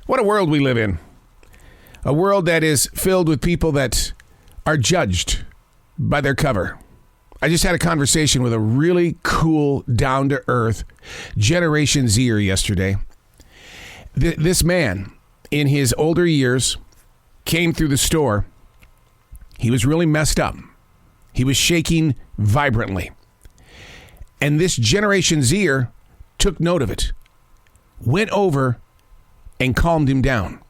What a world we live in. A world that is filled with people that are judged by their cover. I just had a conversation with a really cool, down-to-earth Generation Zer yesterday. This man, in his older years, came through the store. He was really messed up. He was shaking vibrantly. And this Generation Zer took note of it, went over and calmed him down.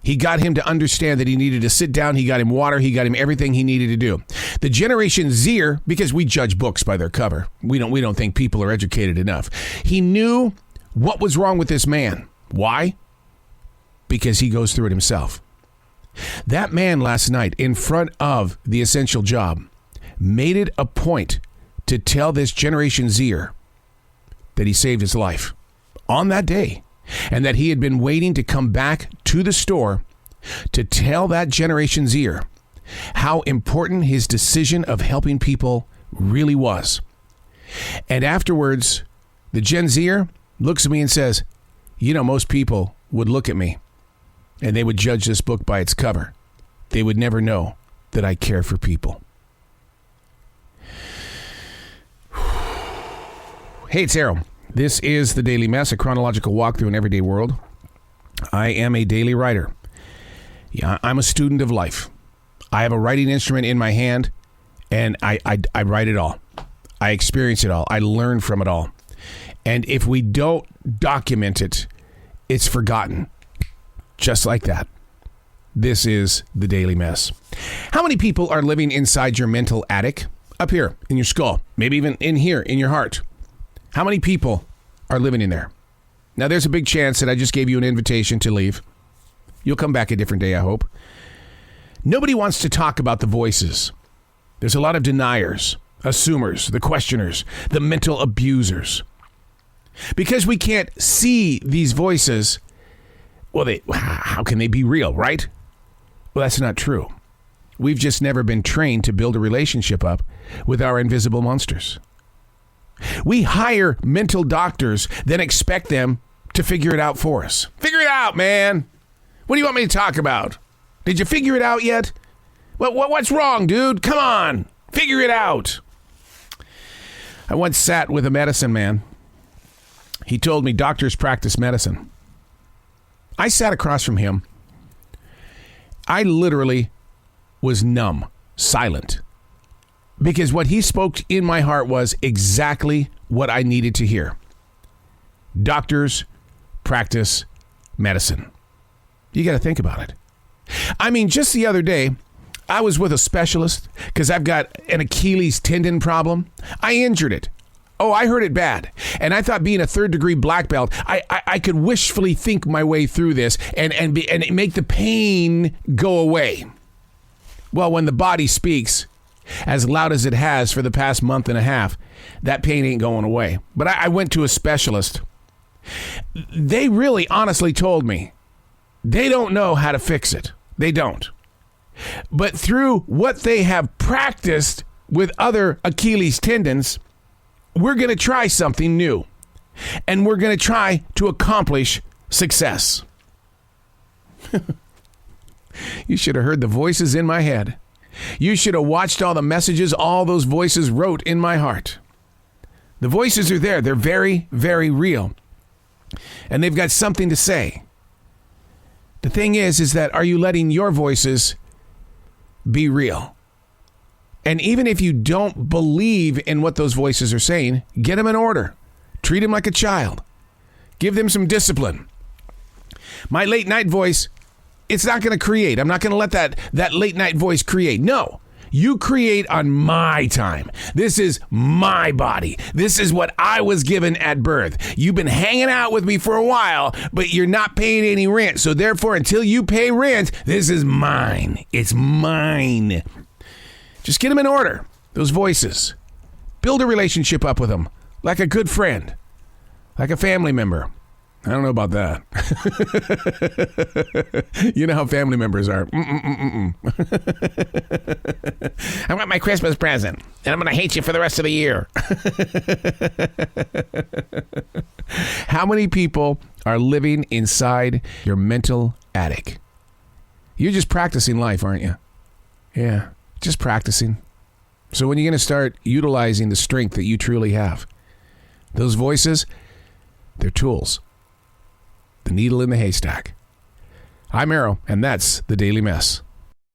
He got him to understand that he needed to sit down. He got him water. He got him everything he needed to do. The Generation Zer, because we judge books by their cover. We don't think people are educated enough. He knew what was wrong with this man. Why? Because he goes through it himself. That man last night in front of the Essential Job made it a point to tell this Generation Zer that he saved his life on that day, and that he had been waiting to come back to the store to tell that Generation Zer how important his decision of helping people really was. And afterwards, the Gen Zer looks at me and says, most people would look at me and they would judge this book by its cover. They would never know that I care for people. Hey, it's Errol. This is The Daily Mess, a chronological walk through an everyday world. I am a daily writer. Yeah, I'm a student of life. I have a writing instrument in my hand, and I write it all. I experience it all. I learn from it all. And if we don't document it, it's forgotten. Just like that. This is The Daily Mess. How many people are living inside your mental attic? Up here in your skull. Maybe even in here in your heart. How many people are living in there? Now, there's a big chance that I just gave you an invitation to leave. You'll come back a different day, I hope. Nobody wants to talk about the voices. There's a lot of deniers, assumers, the questioners, the mental abusers. Because we can't see these voices, how can they be real, right? Well, that's not true. We've just never been trained to build a relationship up with our invisible monsters. We hire mental doctors, then expect them to figure it out for us. Figure it out, man. What do you want me to talk about? Did you figure it out yet? What's wrong, dude? Come on. Figure it out. I once sat with a medicine man. He told me doctors practice medicine. I sat across from him. I literally was numb, silent. Because what he spoke in my heart was exactly what I needed to hear. Doctors practice medicine. You got to think about it. I mean, just the other day, I was with a specialist because I've got an Achilles tendon problem. I injured it. Oh, I hurt it bad. And I thought being a third-degree black belt, I could wishfully think my way through this and make the pain go away. Well, when the body speaks as loud as it has for the past month and a half, that pain ain't going away. But I went to a specialist. They really honestly told me they don't know how to fix it. They don't. But through what they have practiced with other Achilles tendons, we're going to try something new. And we're going to try to accomplish success. You should have heard the voices in my head. You should have watched all the messages all those voices wrote in my heart. The voices are there. They're very, very real. And they've got something to say. The thing is that are you letting your voices be real? And even if you don't believe in what those voices are saying, get them in order. Treat them like a child. Give them some discipline. My late night voice, it's not going to create. I'm not going to let that late night voice create. No, you create on my time. This is my body. This is what I was given at birth. You've been hanging out with me for a while, but you're not paying any rent. So therefore, until you pay rent, this is mine. It's mine. Just get them in order, those voices. Build a relationship up with them, like a good friend, like a family member. I don't know about that. You know how family members are. I want my Christmas present, and I'm going to hate you for the rest of the year. How many people are living inside your mental attic. You're just practicing life, aren't you? Yeah, just practicing. So when are you going to start utilizing the strength that you truly have? Those voices, they're tools. The needle in the haystack. I'm Arrow, and that's the Daily Mess.